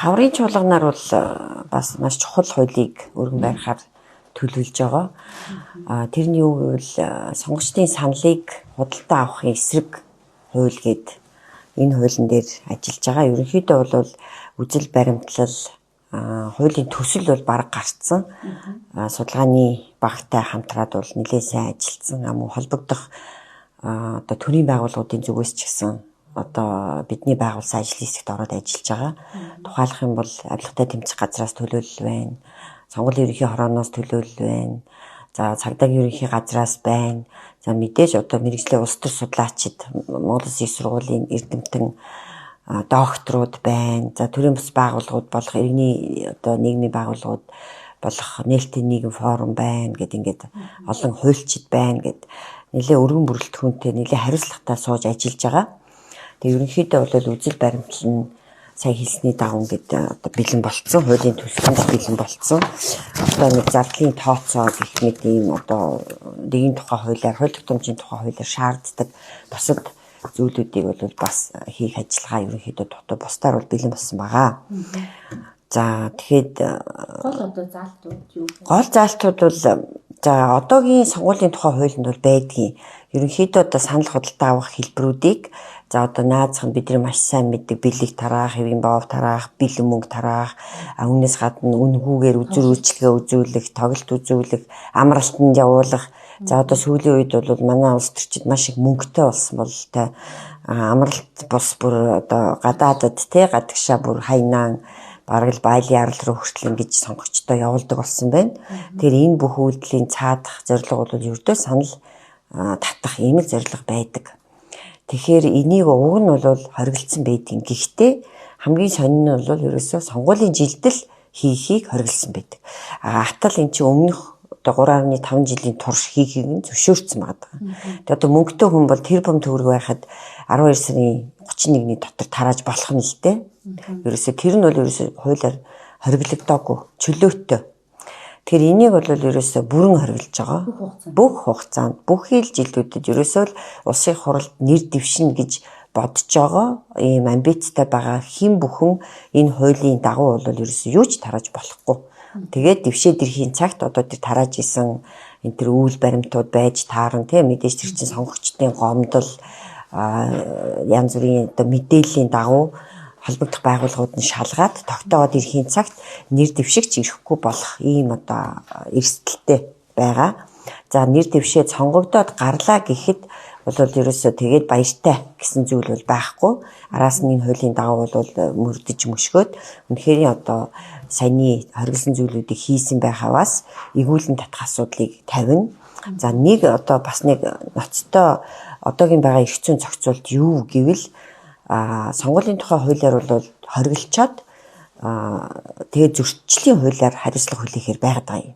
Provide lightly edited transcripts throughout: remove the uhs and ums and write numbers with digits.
Хаврын чуулганаар бол бас маш чухал хуулийг өргөн барихаар төлөвлөж байгаа. Тэрний юу гэвэл сонгогчдын саналыг худалдаа авахын эсрэг хууль гээд энэ хуулийн дээр ажиллаж байгаа. Ерөнхийдөө бол үзэл баримтлал хуулийн төсөл бол бараг гарцсан. Судалгааны багтай хамтраад бол нэлээд сайн ажилласан. Холбогдох одоо төрийн байгууллагуудын зүгээс ч гэсэн одоо бидний байгуулсан ажлын хэсэгт ороод ажиллаж байгаа. Тухайлах юм бол авилгатай тэмцэх газраас төлөөлөл байна. Сонгуулийн ерөнхий хорооноос төлөөлөл байна. За цагдаагийн ерөнхий газраас байна. За мэдээж одоо мэргэжлийн улс төр судлаачид Монгол Улсын их сургуулийн эрдэмтэн докторууд байна. За төрийн бус байгууллагууд болох иргэний одоо нийгмийн байгууллагууд болох нээлттэй нийгэм форум байна гэд ингээд олон хуульчид байна гэд нэлээ өргөн бүрэлдэхүүнтэй нэлээ хариуцлагатай сууж ажиллаж байгаа. Тэгээ ерөнхийдөө бол үзэл баримтлал нь сая хэлсний дагуу ингээд одоо бэлэн болцсон, хуулийн төслөнд бэлэн болцсон. Одоо нэг зардлын тооцоо гэх мэт ийм одоо нэгэн тухай хуулиар, хууль тогтоомжийн тухай хуулиар шаарддаг бусад зүйлүүдийг бол бас хийх ажиллагаа ерөнхийдөө дутуу бусдаар бол бэлэн болсон байгаа. За тэгэхэд гол одоо заалтууд юу? Гол заалтууд бол за одоогийн сонгуулийн тухай хуулинд бол байдгийн. Ерөнхийдөө одоо санал худалдаа авах хэлбэрүүдийг за одоо наазах нь бидний маш сайн мэддэг бэлэг тараах, хэвийн боов тараах, бэлэн мөнгө тараах, үүнээс гадна үнэгүйгээр үзүр үйлчлэгээ үзүүлэх, тоглолт үзүүлэх, амралтанд явуулах. За одоо сүүлийн үед бол манай улс төрчид маш их мөнгөтэй болсон бололтой. Амралт бус бүр одоо гадаадад гадагшаа бүр хайнаан бараг л байлын арал руу хүртэл ингэж сонгогчдоо явуулдаг болсон байна. Тэгэхээр энэ бүх үйлдэлийн цаадах зорилго бол ердөө санал татах ийм л зорилго байдаг. Тэгэхээр энийг уг нь бол хоригдсан байдгийн. Гэхдээ хамгийн сонин нь бол ерөөсөө сонгуулийн жилдэл хийхийг хоригдсан байдаг. Атал эн чинь өмнөх одоо 3.5 жилийн турш хийхийг нь зөвшөөрсөн байгаа. Тэгээд одоо мөнгөтэй хүн бол тэр бом төгрөг байхад 12 сарын 31-ний дотор тарааж болох нь л дээ. Ерөөсөө тэр нь бол ерөөсөө хуулиар хориглогдоогүй, чөлөөтэй. Тэгэхээр энийг бол ерөөсөө бүрэн хориглож байгаа. Бүх хугацаанд, бүх хил жилүүдэд ерөөсөө л улсын хуралд нэр дэвшин гэж бодож байгаа ийм амбицтай байгаа хэн бүхэн энэ хуулийн дагуу бол ерөөсөө юу ч тарааж болохгүй. Тэгээд дэвшээд ирэхийн цагт одоо тэр тарааж исэн энэ төр үйл баримтууд байж таарна тийм мэдээж тэр чинь сонгогчдын гомдол янз бүрийн одоо мэдээллийн дагуу холбогдох байгууллагууд нь шалгаад тогтоогод ирэхийн цагт нэр дэвшигч ирэхгүй болох ийм одоо эрсдэлтэй байгаа. За нэр дэвшээд сонгогдоод гарлаа гэхэд бол ерөөсөө тэгээд баяртай гэсэн зүйл бол байхгүй. Араас нь энэ хуулийн дагуу бол мөрдөж мөшгөөд үнэхээр одоо саяны хориглосон зүйлүүдийг хийсэн байхаваас эргүүлэн татах асуудлыг тавина. За нэг одоо бас нэг ноцтой одоогийн байгаа эрх зүйн зохицуулт юу гэвэл сонгуулийн тухай хуулиар бол хориглочоод тэгээд зөрчлийн хуулиар хариуцлага хүлээхээр байгаад байгаа юм.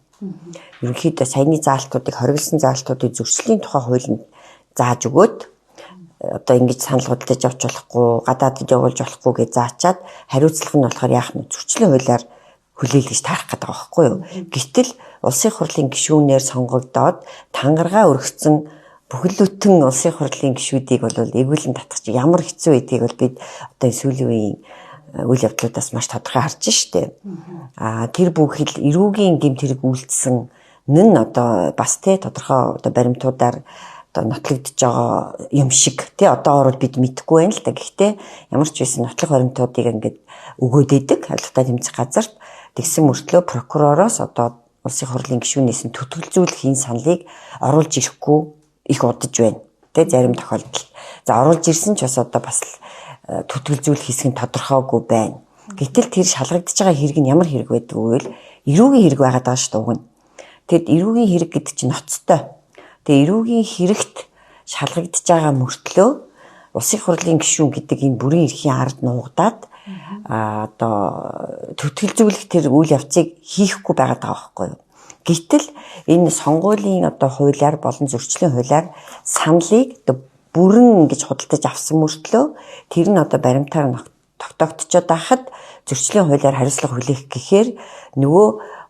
Ерөнхийдөө саяны заалтуудыг хориглосон заалтуудыг зөрчлийн тухай хуулинд зааж өгөөд одоо ингэж санал худалдаж авч болохгүй, гадаадд явуулж болохгүй гэж заачаад хариуцлага нь болохоор яах нь зөрчлийн хуулиар хүлээлгэж тарах гэдэг байгаа байхгүй юу. Гэтэл улсын хурлын гишүүнээр сонгогдоод тангараа өргөцсөн бүхэлдбүтэн улсын хурлын гишүүдийг бол эргүүлэн татах чинь ямар хэцүү байдгийг бол бид одоо сүүлийн үеийн үйл явдлуудаас маш тодорхой харж штэ. Тэр бүхэл эрүүгийн гэмт хэрэг үйлдсэн нь одоо бас тодорхой одоо баримтуудаар одоо нотлогдож байгаа юм шиг одоогор бид мэдэхгүй байна л да. Гэхдээ ямар ч байсан нотлох баримтуудыг ингээд өгөөд идэг авилгатай тэмцэх газарт тэгсэн мөртлөө прокуророос одоо улсын хурлын гишүүнээс нь төтгөлзүүлэх энэ саналыг оруулж ирэхгүй их удаж байна. Зарим тохиолдолд. За оруулж ирсэн ч бас одоо бас төтгөлзүүлэх хэсэг нь тодорхойгүй байна. Гэтэл тэр шалгагдж байгаа хэрэг нь ямар хэрэг байдаг вэ? Эрүүгийн хэрэг байгаад байгаа шүү дээ уг нь. Тэгэд эрүүгийн хэрэг гэдэг чинь ноцтой. Тэгээ эрүүгийн хэрэгт шалгагдж байгаа мөртлөө улсын хурлын гишүүн гэдэг энэ бүрийн эрхийн ард нуугдаад одоо төтгөлзүүлэх тэр үйл явцыг хийхгүй байгаад байгаа байхгүй юу? Гэтэл энэ сонгуулийн одоо хуулиар болон зөрчлийн хуулиар саналыг бүрэн ингэж худалдаж авсан мөртлөө тэр нь одоо баримтаар тогтоогдчиход байхад зөрчлийн хуулиар хариуцлага хүлээх гэхээр нөгөө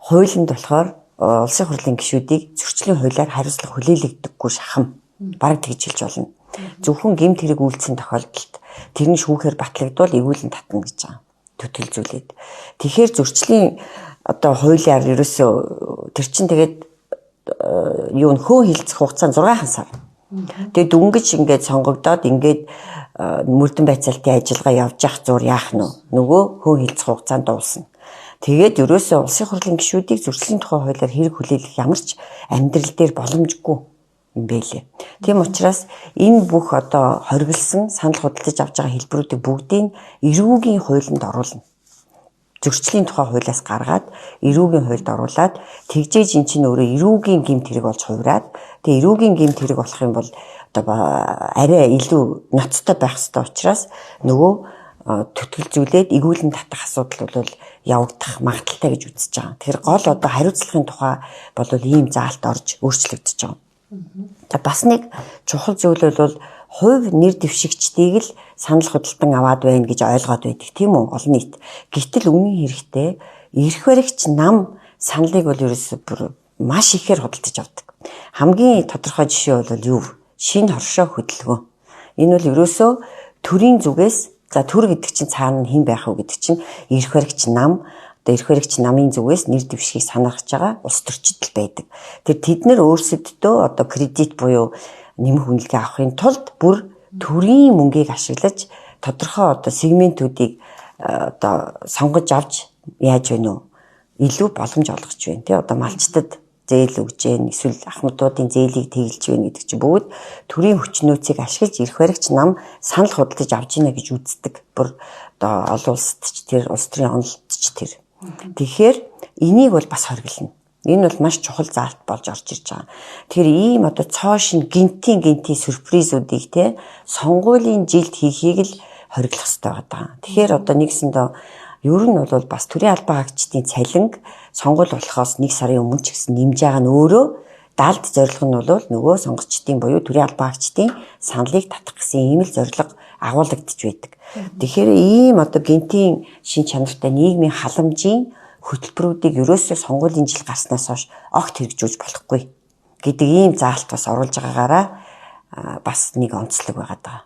хуулинд болохоор улсын хурлын гишүүдийг зөрчлийн хуулиар хариуцлага хүлээлгдэггүй шахам бараг тэгж хэлж болно. Зөвхөн гэмт хэрэг үйлдсэн тохиолдолд тэр нь шүүхээр батлагдвал эргүүлэн татна гэж байгаа. төтөлзүүлээд. Тэгэхээр зөрчлийн одоо хуулиар ерөөсөө тэр чинь тэгээд юу н хөө хилцэх хугацаа 6 сар. Тэгээд дөнгөж ингээд сонгогдоод ингээд мөрдөн байцаалтын ажиллагаа явж явах зур яах нь нөгөө хөө хилцэх хугацаанд дуусна. Тэгээд ерөөсөө улсын хурлын гишүүдийг зөрчлийн тухай хуулиар хэрэг хүлээлгэх ямар ч амьдрал дээр боломжгүй юм байлээ. Тийм учраас энэ бүх одоо хоригдсан санал худалдаж авч байгаа хэлбэрүүдийг бүгдийг эрүүгийн хуулинд оруулна. Зөрчлийн тухай хуулиас гаргаад эрүүгийн хуульд оруулаад тэгжээж эн чинь өөрөө эрүүгийн гэмт хэрэг болж хувираад тэгээ эрүүгийн гэмт хэрэг болох юм бол одоо арай илүү ноцтой байх ёстой учраас нөгөө төтгөлзүүлээд игүүлэн татах асуудал бол явагдах магадaltaй гэж үзэж байгаа. Тэгэхээр гол одоо хариуцлагын тухай бол ийм заалт орж өөрчлөгдөж байгаа. За бас нэг чухал зүйл бол хувь нэр дэвшигчдийг л санал худалдан аваад байна гэж ойлгоод байдаг тийм үү олон нийт. Гэтэл үнэн хэрэгтээ эрх баригч нам саналыг бол ерөөсөө бүр маш ихээр худалдаж авдаг. Хамгийн тодорхой жишээ бол юу? Шинэ хоршоо хөдөлгөөн. Энэ бол ерөөсөө төрийн зүгээс за төр гэдэг чинь цаана хэн байх вэ гэдэг чинь эрх баригч нам одоо эрх баригч намын зүгээс нэр дэвшгийг санаарч байгаа улс төрчид байдаг. Тэр тэд нэр өөрсөддөө одоо кредит буюу нэмэх үнэлгээ авахын тулд бүр төрийн мөнгийг ашиглаж тодорхой одоо сегментүүдийг одоо сонгож авч яаж вэ нөө илүү боломж олгож байна тий одоо малчтад зээл өгж гэн эсвэл ахмадуудын зээлийг тэглэж байна гэдэг чинь бүгд төрийн хүчнөөцийг ашиглаж эрх баригч нам санал худалдаж авч гинэ гэж үздэг. Бүр одоо олон улсад ч тэр улс төрийн онолд ч тэр. Тэгэхээр энийг бол бас хориглоно. Энэ бол маш чухал заалт болж орж ирж байгаа. Тэгэхээр ийм одоо цоошин гинтийн сюрпризүүдийг те сонгуулийн жилд хийхийг л хориглох хэрэгтэй байгаа. Тэгэхээр одоо нэгсэндээ ер нь бол бас төрийн албан хаагчдын цалинг сонгуул болохоос 1 сарын өмнө ч гэсэн нэмж байгаа нь өөрөө далд зорилго нь бол нөгөө сонгогчдын буюу төрийн албан хаагчдын саналыг татах гэсэн ийм л зорилго агуулгадж байдаг. Тэгэхээр ийм одоо гинтийн шин чанартай нийгмийн халамжийн хөтөлбөрүүдийг ерөөсөө сонгуулийн жил гарснаас хойш огт хэрэгжүүлж болохгүй гэдэг ийм заалт бас оруулж байгаагаараа бас нэг онцлог байгаа даа.